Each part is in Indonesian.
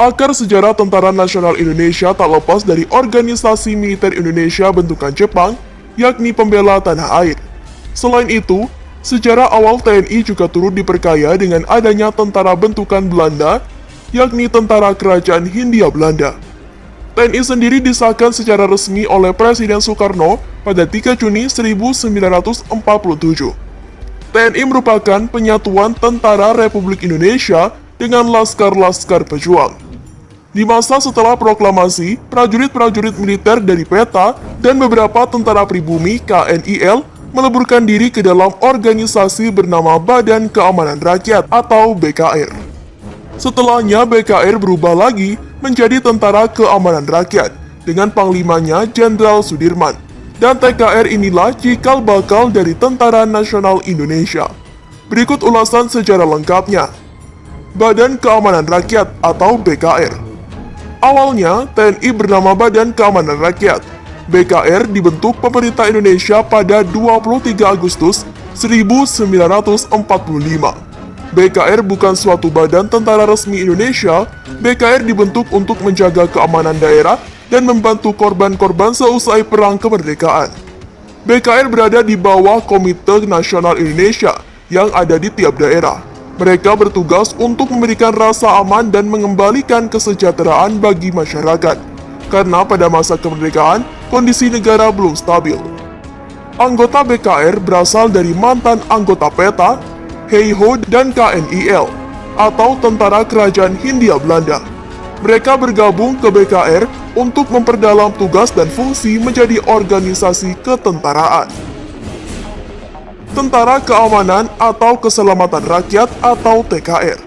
Akar sejarah Tentara Nasional Indonesia tak lepas dari organisasi militer Indonesia bentukan Jepang, yakni pembela tanah air. Selain itu, sejarah awal TNI juga turut diperkaya dengan adanya tentara bentukan Belanda, yakni Tentara Kerajaan Hindia Belanda. TNI sendiri disahkan secara resmi oleh Presiden Soekarno pada 3 Juni 1947. TNI merupakan penyatuan Tentara Republik Indonesia dengan laskar-laskar pejuang. Di masa setelah proklamasi, prajurit-prajurit militer dari PETA dan beberapa tentara pribumi KNIL meleburkan diri ke dalam organisasi bernama Badan Keamanan Rakyat atau BKR. Setelahnya BKR berubah lagi menjadi Tentara Keamanan Rakyat dengan panglimanya Jenderal Sudirman. Dan TKR inilah cikal bakal dari Tentara Nasional Indonesia. Berikut ulasan sejarah lengkapnya. Badan Keamanan Rakyat atau BKR. Awalnya, TNI bernama Badan Keamanan Rakyat. BKR dibentuk pemerintah Indonesia pada 23 Agustus 1945. BKR bukan suatu badan tentara resmi Indonesia. BKR dibentuk untuk menjaga keamanan daerah dan membantu korban-korban seusai perang kemerdekaan. BKR berada di bawah Komite Nasional Indonesia yang ada di tiap daerah. Mereka bertugas untuk memberikan rasa aman dan mengembalikan kesejahteraan bagi masyarakat, karena pada masa kemerdekaan, kondisi negara belum stabil. Anggota BKR berasal dari mantan anggota PETA, Heiho, dan KNIL, atau Tentara Kerajaan Hindia Belanda. Mereka bergabung ke BKR untuk memperdalam tugas dan fungsi menjadi organisasi ketentaraan. Tentara Keamanan atau Keselamatan Rakyat atau TKR.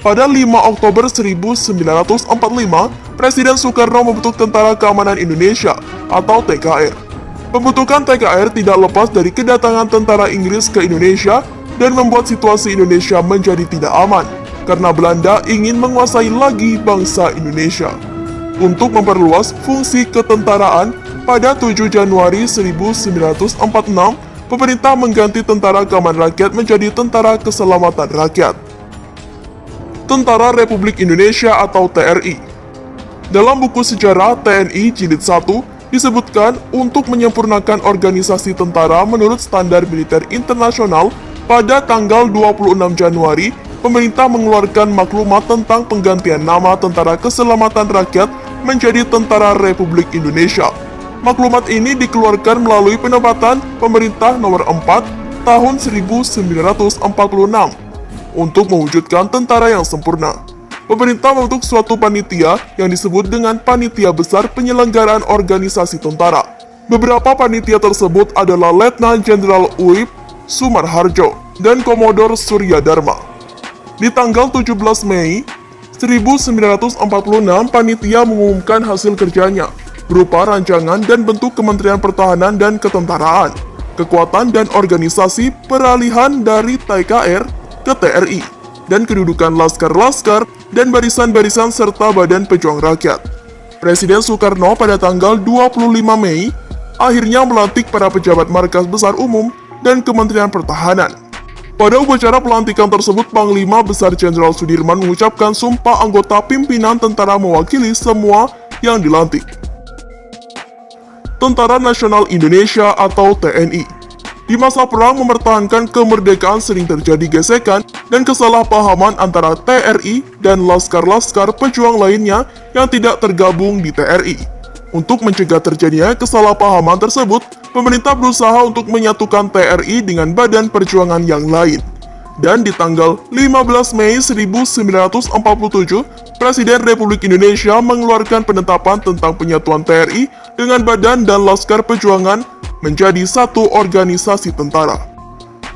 Pada 5 Oktober 1945, Presiden Soekarno membentuk Tentara Keamanan Indonesia atau TKR. Pembentukan TKR tidak lepas dari kedatangan tentara Inggris ke Indonesia dan membuat situasi Indonesia menjadi tidak aman, karena Belanda ingin menguasai lagi bangsa Indonesia. Untuk memperluas fungsi ketentaraan, pada 7 Januari 1946, pemerintah mengganti Tentara Keamanan Rakyat menjadi Tentara Keselamatan Rakyat. Tentara Republik Indonesia atau TRI. Dalam buku sejarah TNI Jilid 1 disebutkan untuk menyempurnakan organisasi tentara menurut standar militer internasional, pada tanggal 26 Januari, pemerintah mengeluarkan maklumat tentang penggantian nama Tentara Keselamatan Rakyat menjadi Tentara Republik Indonesia. Maklumat ini dikeluarkan melalui penempatan Pemerintah Nomor 4 Tahun 1946 untuk mewujudkan tentara yang sempurna. Pemerintah membentuk suatu panitia yang disebut dengan Panitia Besar Penyelenggaraan Organisasi Tentara. Beberapa panitia tersebut adalah Letnan Jenderal Urip Sumarharjo dan Komodor Surya Dharma. Di tanggal 17 Mei 1946, panitia mengumumkan hasil kerjanya berupa rancangan dan bentuk Kementerian Pertahanan dan Ketentaraan, kekuatan dan organisasi peralihan dari TKR ke TRI, dan kedudukan laskar-laskar dan barisan-barisan serta Badan Pejuang Rakyat. Presiden Soekarno pada tanggal 25 Mei akhirnya melantik para pejabat Markas Besar Umum dan Kementerian Pertahanan. Pada upacara pelantikan tersebut, Panglima Besar Jenderal Sudirman mengucapkan sumpah anggota pimpinan tentara mewakili semua yang dilantik. Tentara Nasional Indonesia atau TNI. Di masa perang mempertahankan kemerdekaan sering terjadi gesekan dan kesalahpahaman antara TRI dan laskar-laskar pejuang lainnya yang tidak tergabung di TRI. Untuk mencegah terjadinya kesalahpahaman tersebut, pemerintah berusaha untuk menyatukan TRI dengan badan perjuangan yang lain. Dan di tanggal 15 Mei 1947, Presiden Republik Indonesia mengeluarkan penetapan tentang penyatuan TRI dengan Badan dan Laskar Perjuangan menjadi satu organisasi tentara.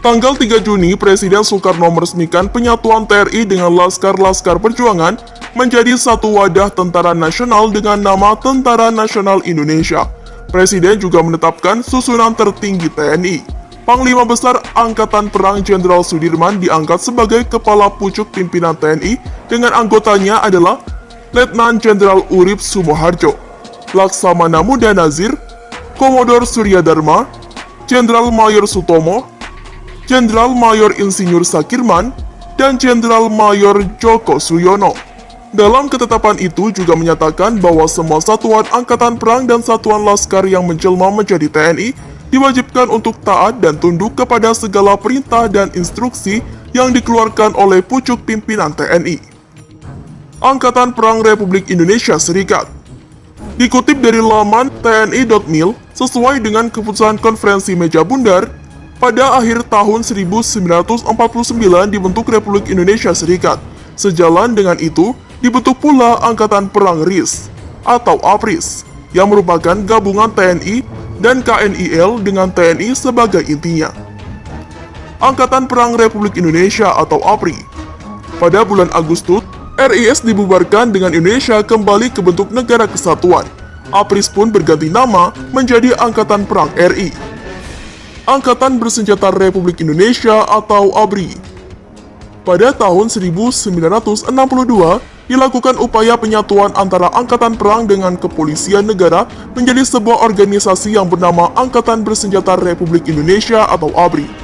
Tanggal 3 Juni, Presiden Soekarno meresmikan penyatuan TRI dengan Laskar-Laskar Perjuangan menjadi satu wadah tentara nasional dengan nama Tentara Nasional Indonesia. Presiden juga menetapkan susunan tertinggi TNI. Panglima Besar Angkatan Perang Jenderal Sudirman diangkat sebagai kepala pucuk pimpinan TNI dengan anggotanya adalah Letnan Jenderal Urip Sumoharjo, Laksamana Muda Nazir, Komodor Surya Dharma, Jenderal Mayor Sutomo, Jenderal Mayor Insinyur Sakirman, dan Jenderal Mayor Joko Suyono. Dalam ketetapan itu juga menyatakan bahwa semua satuan angkatan perang dan satuan laskar yang menjelma menjadi TNI diwajibkan untuk taat dan tunduk kepada segala perintah dan instruksi yang dikeluarkan oleh pucuk pimpinan TNI. Angkatan Perang Republik Indonesia Serikat. Dikutip dari laman tni.mil, sesuai dengan keputusan konferensi meja bundar, pada akhir tahun 1949 dibentuk Republik Indonesia Serikat. Sejalan dengan itu, dibentuk pula Angkatan Perang RIS atau APRIS, yang merupakan gabungan TNI dan KNIL dengan TNI sebagai intinya. Angkatan Perang Republik Indonesia atau APRI. Pada bulan Agustus, RIS dibubarkan dengan Indonesia kembali ke bentuk negara kesatuan. APRIS pun berganti nama menjadi Angkatan Perang RI. Angkatan Bersenjata Republik Indonesia atau ABRI. Pada tahun 1962, dilakukan upaya penyatuan antara Angkatan Perang dengan Kepolisian Negara menjadi sebuah organisasi yang bernama Angkatan Bersenjata Republik Indonesia atau ABRI.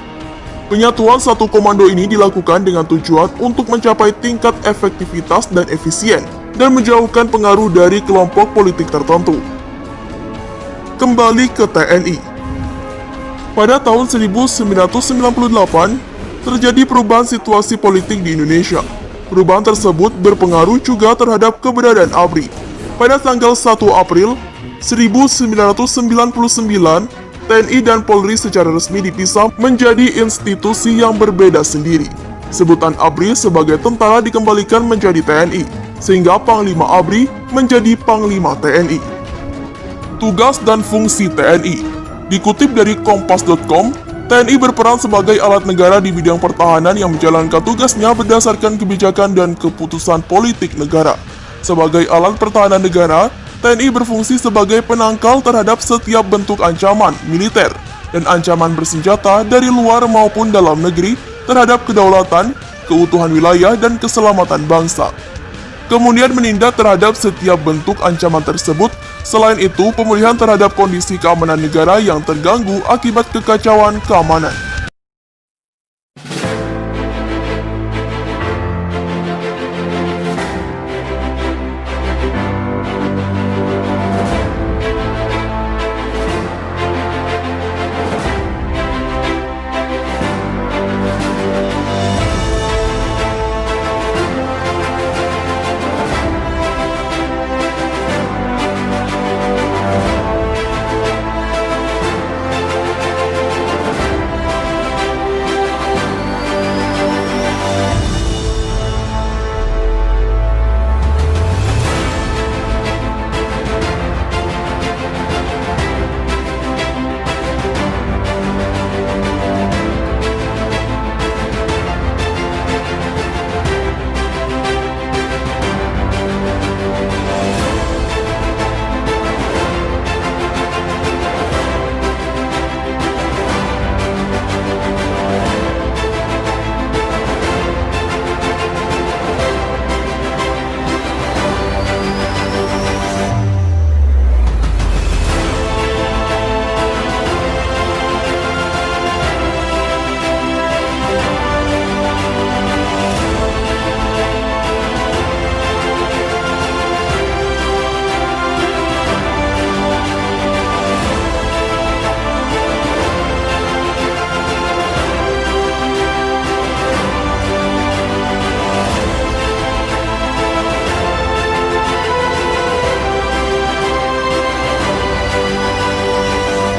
Penyatuan satu komando ini dilakukan dengan tujuan untuk mencapai tingkat efektivitas dan efisien, dan menjauhkan pengaruh dari kelompok politik tertentu. Kembali ke TNI. Pada tahun 1998, terjadi perubahan situasi politik di Indonesia. Perubahan tersebut berpengaruh juga terhadap keberadaan ABRI. Pada tanggal 1 April 1999, TNI dan Polri secara resmi dipisah menjadi institusi yang berbeda sendiri. Sebutan ABRI sebagai tentara dikembalikan menjadi TNI, sehingga Panglima ABRI menjadi Panglima TNI. Tugas dan fungsi TNI. Dikutip dari kompas.com, TNI berperan sebagai alat negara di bidang pertahanan yang menjalankan tugasnya berdasarkan kebijakan dan keputusan politik negara. Sebagai alat pertahanan negara, TNI berfungsi sebagai penangkal terhadap setiap bentuk ancaman militer dan ancaman bersenjata dari luar maupun dalam negeri terhadap kedaulatan, keutuhan wilayah, dan keselamatan bangsa. Kemudian menindak terhadap setiap bentuk ancaman tersebut. Selain itu, pemulihan terhadap kondisi keamanan negara yang terganggu akibat kekacauan keamanan.